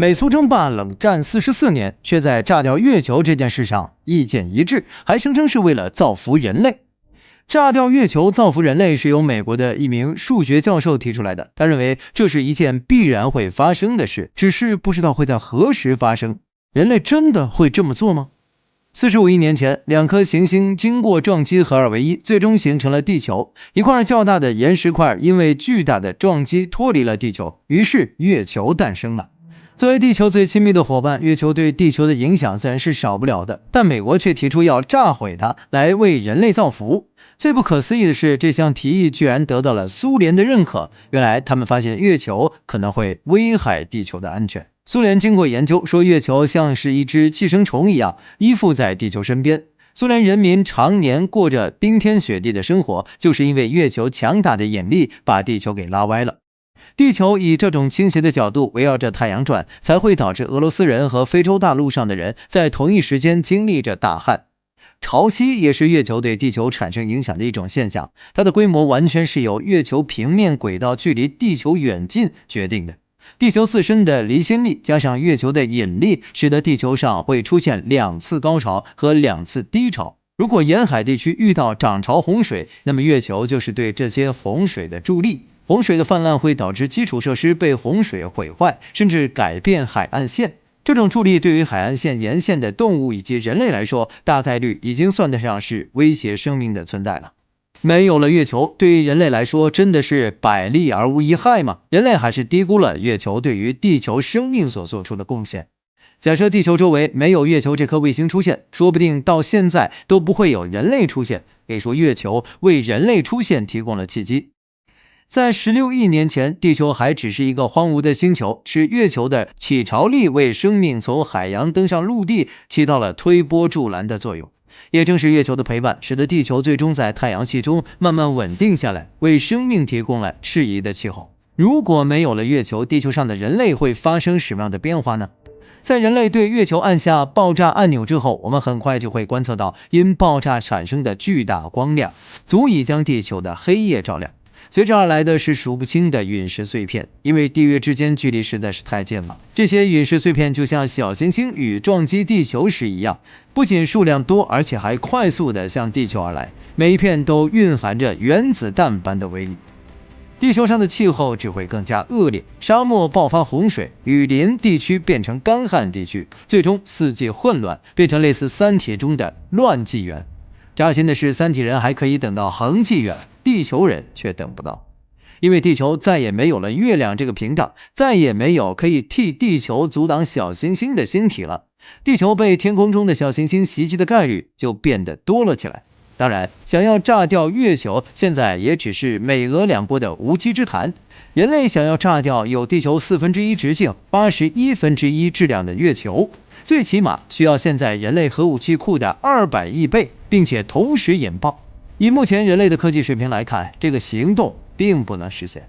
美苏争霸冷战44年，却在炸掉月球这件事上意见一致，还声称是为了造福人类。炸掉月球造福人类是由美国的一名数学教授提出来的，他认为这是一件必然会发生的事，只是不知道会在何时发生。人类真的会这么做吗？45亿年前，两颗行星经过撞击合二为一，最终形成了地球。一块较大的岩石块因为巨大的撞击脱离了地球，于是月球诞生了。作为地球最亲密的伙伴，月球对地球的影响自然是少不了的，但美国却提出要炸毁它，来为人类造福。最不可思议的是，这项提议居然得到了苏联的认可。原来他们发现月球可能会危害地球的安全。苏联经过研究说，月球像是一只寄生虫一样依附在地球身边。苏联人民常年过着冰天雪地的生活，就是因为月球强大的引力把地球给拉歪了。地球以这种倾斜的角度围绕着太阳转，才会导致俄罗斯人和非洲大陆上的人在同一时间经历着大旱。潮汐也是月球对地球产生影响的一种现象，它的规模完全是由月球平面轨道距离地球远近决定的。地球自身的离心力加上月球的引力，使得地球上会出现2次高潮和2次低潮。如果沿海地区遇到涨潮洪水，那么月球就是对这些洪水的助力。洪水的泛滥会导致基础设施被洪水毁坏，甚至改变海岸线。这种助力对于海岸线沿线的动物以及人类来说，大概率已经算得上是威胁生命的存在了。没有了月球，对于人类来说真的是百利而无一害吗？人类还是低估了月球对于地球生命所做出的贡献。假设地球周围没有月球这颗卫星出现，说不定到现在都不会有人类出现。可以说月球为人类出现提供了契机。在16亿年前，地球还只是一个荒芜的星球，是月球的起潮力为生命从海洋登上陆地起到了推波助澜的作用。也正是月球的陪伴，使得地球最终在太阳系中慢慢稳定下来，为生命提供了适宜的气候。如果没有了月球，地球上的人类会发生什么样的变化呢？在人类对月球按下爆炸按钮之后，我们很快就会观测到因爆炸产生的巨大光亮，足以将地球的黑夜照亮。随之而来的是数不清的陨石碎片，因为地月之间距离实在是太近了。这些陨石碎片就像小行星与撞击地球时一样，不仅数量多，而且还快速地向地球而来，每一片都蕴含着原子弹般的威力。地球上的气候只会更加恶劣，沙漠爆发洪水，雨林地区变成干旱地区，最终四季混乱，变成类似三体中的乱纪元。扎心的是，三体人还可以等到恒纪元，地球人却等不到，因为地球再也没有了月亮这个屏障，再也没有可以替地球阻挡小行星的星体了。地球被天空中的小行星袭击的概率就变得多了起来。当然，想要炸掉月球，现在也只是美俄两国的无稽之谈。人类想要炸掉有地球1/4直径、81%质量的月球，最起码需要现在人类核武器库的200亿倍，并且同时引爆。以目前人类的科技水平来看，这个行动并不能实现。